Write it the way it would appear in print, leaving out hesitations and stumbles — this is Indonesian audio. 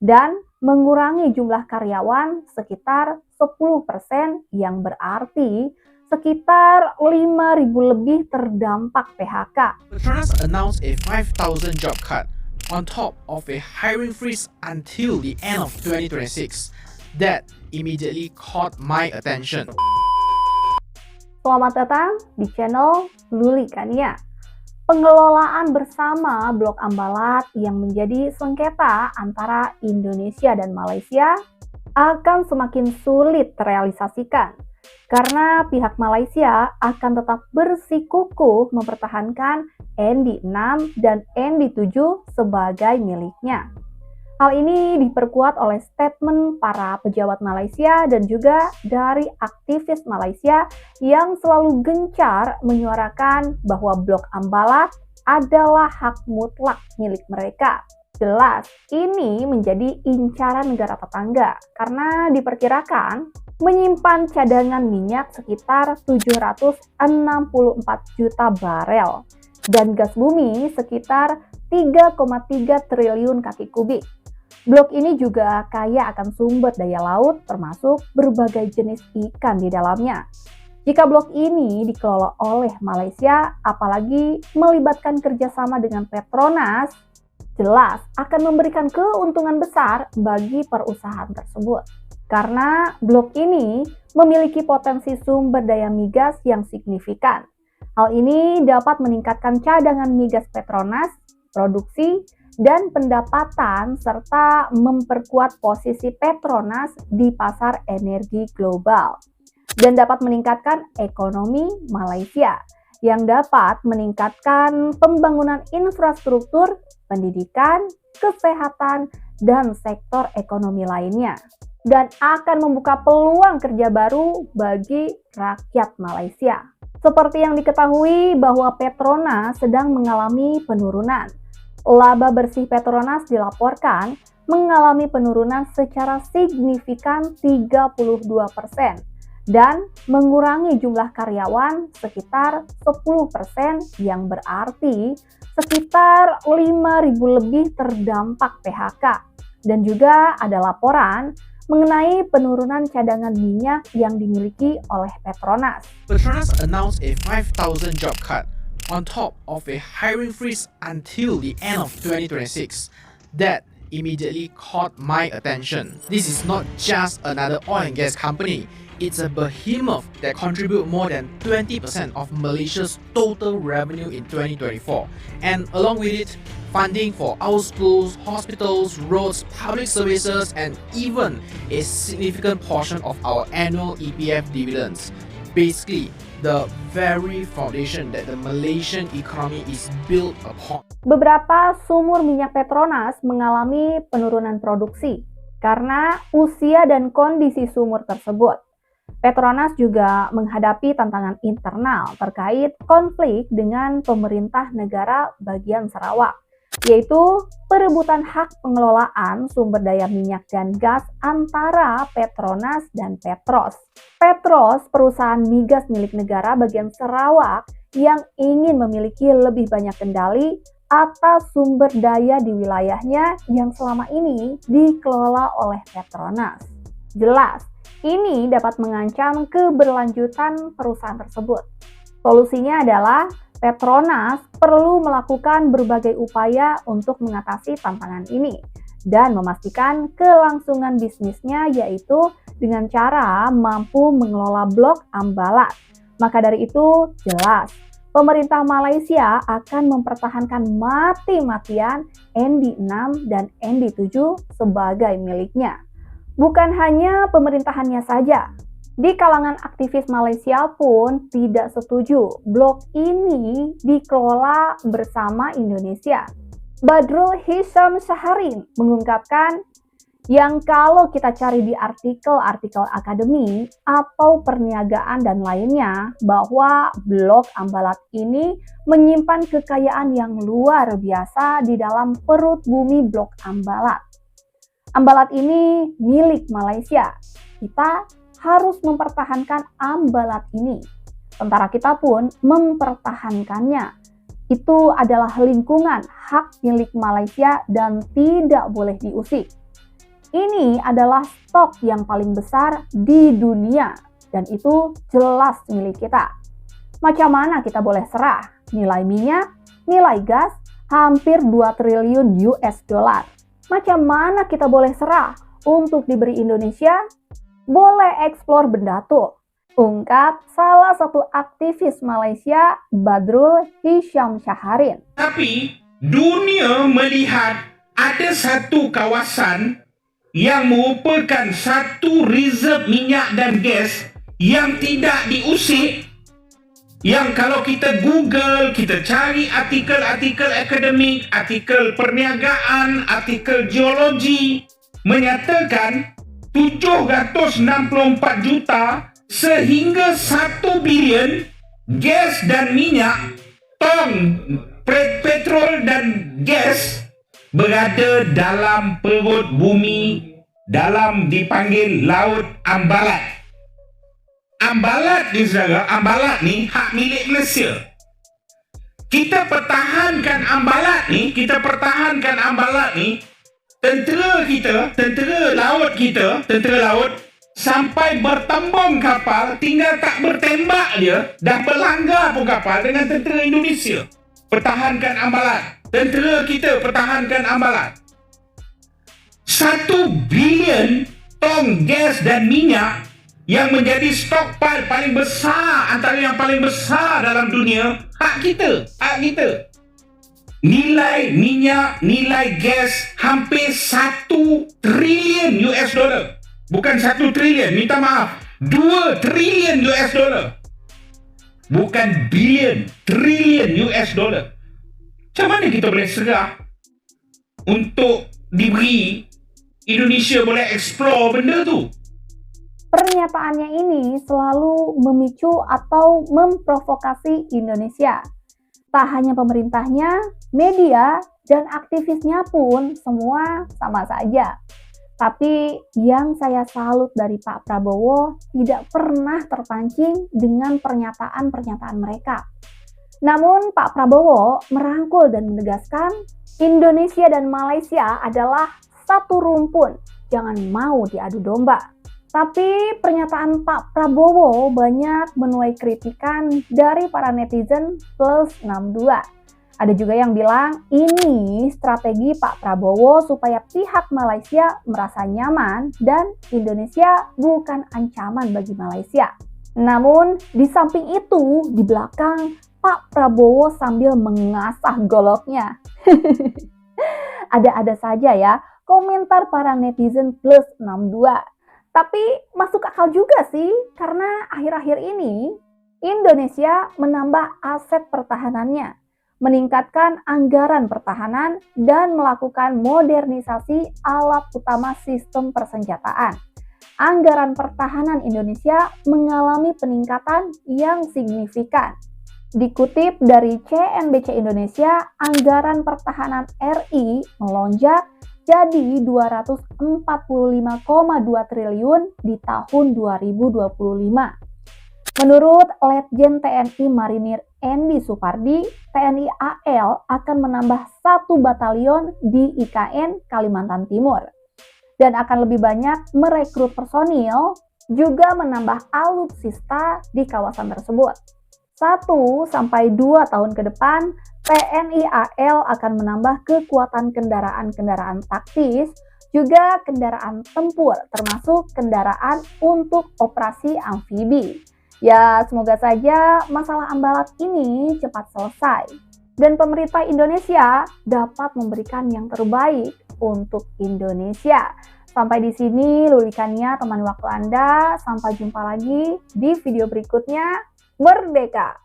dan mengurangi jumlah karyawan sekitar 10% yang berarti sekitar 5.000 lebih terdampak PHK. Petronas announced a 5,000 job cut on top of a hiring freeze until the end of 2026. That immediately caught my attention. Selamat datang di channel Luli Kania. Pengelolaan bersama Blok Ambalat yang menjadi sengketa antara Indonesia dan Malaysia akan semakin sulit terrealisasikan karena pihak Malaysia akan tetap bersikukuh mempertahankan ND6 dan ND7 sebagai miliknya. Hal ini diperkuat oleh statement para pejabat Malaysia dan juga dari aktivis Malaysia yang selalu gencar menyuarakan bahwa Blok Ambalat adalah hak mutlak milik mereka. Jelas, ini menjadi incaran negara tetangga karena diperkirakan menyimpan cadangan minyak sekitar 764 juta barel dan gas bumi sekitar 3,3 triliun kaki kubik. Blok ini juga kaya akan sumber daya laut termasuk berbagai jenis ikan di dalamnya. Jika blok ini dikelola oleh Malaysia, apalagi melibatkan kerjasama dengan Petronas, jelas akan memberikan keuntungan besar bagi perusahaan tersebut. Karena blok ini memiliki potensi sumber daya migas yang signifikan. Hal ini dapat meningkatkan cadangan migas Petronas, produksi, dan pendapatan serta memperkuat posisi Petronas di pasar energi global dan dapat meningkatkan ekonomi Malaysia yang dapat meningkatkan pembangunan infrastruktur, pendidikan, kesehatan, dan sektor ekonomi lainnya dan akan membuka peluang kerja baru bagi rakyat Malaysia. Seperti yang diketahui bahwa Petronas sedang mengalami penurunan. Laba bersih Petronas dilaporkan mengalami penurunan secara signifikan 32% dan mengurangi jumlah karyawan sekitar 10% yang berarti sekitar 5.000 lebih terdampak PHK. Dan juga ada laporan mengenai penurunan cadangan minyak yang dimiliki oleh Petronas. Petronas announced a 5,000 job cut on top of a hiring freeze until the end of 2026. That immediately caught my attention. This is not just another oil and gas company. It's a behemoth that contributes more than 20% of Malaysia's total revenue in 2024. And along with it, funding for our schools, hospitals, roads, public services, and even a significant portion of our annual EPF dividends. Basically, the very foundation that the Malaysian economy is built upon. Beberapa sumur minyak Petronas mengalami penurunan produksi karena usia dan kondisi sumur tersebut. Petronas juga menghadapi tantangan internal terkait konflik dengan pemerintah negara bagian Sarawak, yaitu perebutan hak pengelolaan sumber daya minyak dan gas antara Petronas dan Petros. Petros, perusahaan migas milik negara bagian Sarawak yang ingin memiliki lebih banyak kendali atas sumber daya di wilayahnya yang selama ini dikelola oleh Petronas. Jelas, ini dapat mengancam keberlanjutan perusahaan tersebut. Solusinya adalah Petronas perlu melakukan berbagai upaya untuk mengatasi tantangan ini dan memastikan kelangsungan bisnisnya, yaitu dengan cara mampu mengelola Blok Ambalat. Maka dari itu, jelas pemerintah Malaysia akan mempertahankan mati-matian ND6 dan ND7 sebagai miliknya. Bukan hanya pemerintahannya saja, di kalangan aktivis Malaysia pun tidak setuju blok ini dikelola bersama Indonesia. Badrul Hisham Syaharin mengungkapkan yang kalau kita cari di artikel-artikel akademi atau perniagaan dan lainnya, bahwa Blok Ambalat ini menyimpan kekayaan yang luar biasa di dalam perut bumi Blok Ambalat. Ambalat ini milik Malaysia. Kita harus mempertahankan ambalat ini. Tentara kita pun mempertahankannya. Itu adalah lingkungan hak milik Malaysia dan tidak boleh diusik. Ini adalah stok yang paling besar di dunia dan itu jelas milik kita. Macam mana kita boleh serah? Nilai minyak, nilai gas, hampir 2 triliun US dollar. Macam mana kita boleh serah untuk diberi Indonesia? Boleh eksplor benda tuh. Ungkap salah satu aktivis Malaysia, Badrul Hisham Syaharin. Tapi dunia melihat ada satu kawasan yang merupakan satu reserve minyak dan gas yang tidak diusik, yang kalau kita Google, kita cari artikel-artikel akademik, artikel perniagaan, artikel geologi, menyatakan 764 juta sehingga 1 bilion gas dan minyak, tong petrol dan gas berada dalam perut bumi, dalam dipanggil Laut Ambalat. Ambalat ni saudara, Ambalat ni hak milik Malaysia. Kita pertahankan Ambalat ni, tentera kita, tentera laut kita, tentera laut sampai bertembung kapal, tinggal tak bertembak dia, dah berlanggar pun kapal dengan tentera Indonesia. Pertahankan Ambalat. Tentera kita pertahankan Ambalat. 1 bilion tong gas dan minyak yang menjadi stockpile paling besar, antara yang paling besar dalam dunia, hak kita. Nilai minyak, nilai gas hampir 1 triliun US dollar. Bukan 1 triliun, minta maaf. 2 triliun US dollar. Bukan bilion, triliun US dollar. Macam mana kita boleh serah untuk diberi Indonesia boleh explore benda tu? Pernyataannya ini selalu memicu atau memprovokasi Indonesia. Tak hanya pemerintahnya, media, dan aktivisnya pun semua sama saja. Tapi yang saya salut dari Pak Prabowo tidak pernah terpancing dengan pernyataan-pernyataan mereka. Namun Pak Prabowo merangkul dan menegaskan Indonesia dan Malaysia adalah satu rumpun, jangan mau diadu domba. Tapi pernyataan Pak Prabowo banyak menuai kritikan dari para netizen plus 62. Ada juga yang bilang ini strategi Pak Prabowo supaya pihak Malaysia merasa nyaman dan Indonesia bukan ancaman bagi Malaysia. Namun di samping itu, di belakang Pak Prabowo sambil mengasah goloknya. Ada-ada saja ya komentar para netizen plus 62. Tapi masuk akal juga sih, karena akhir-akhir ini Indonesia menambah aset pertahanannya, meningkatkan anggaran pertahanan, dan melakukan modernisasi alat utama sistem persenjataan. Anggaran pertahanan Indonesia mengalami peningkatan yang signifikan. Dikutip dari CNBC Indonesia, anggaran pertahanan RI melonjak jadi 245,2 triliun di tahun 2025. Menurut Letjen TNI Marinir Endi Supardi, TNI AL akan menambah 1 batalion di IKN Kalimantan Timur dan akan lebih banyak merekrut personil, juga menambah alutsista di kawasan tersebut. 1-2 tahun ke depan, TNI AL akan menambah kekuatan kendaraan-kendaraan taktis, juga kendaraan tempur, termasuk kendaraan untuk operasi amfibi. Ya, semoga saja masalah Ambalat ini cepat selesai dan pemerintah Indonesia dapat memberikan yang terbaik untuk Indonesia. Sampai di sini lulikannya teman waktu Anda. Sampai jumpa lagi di video berikutnya. Merdeka!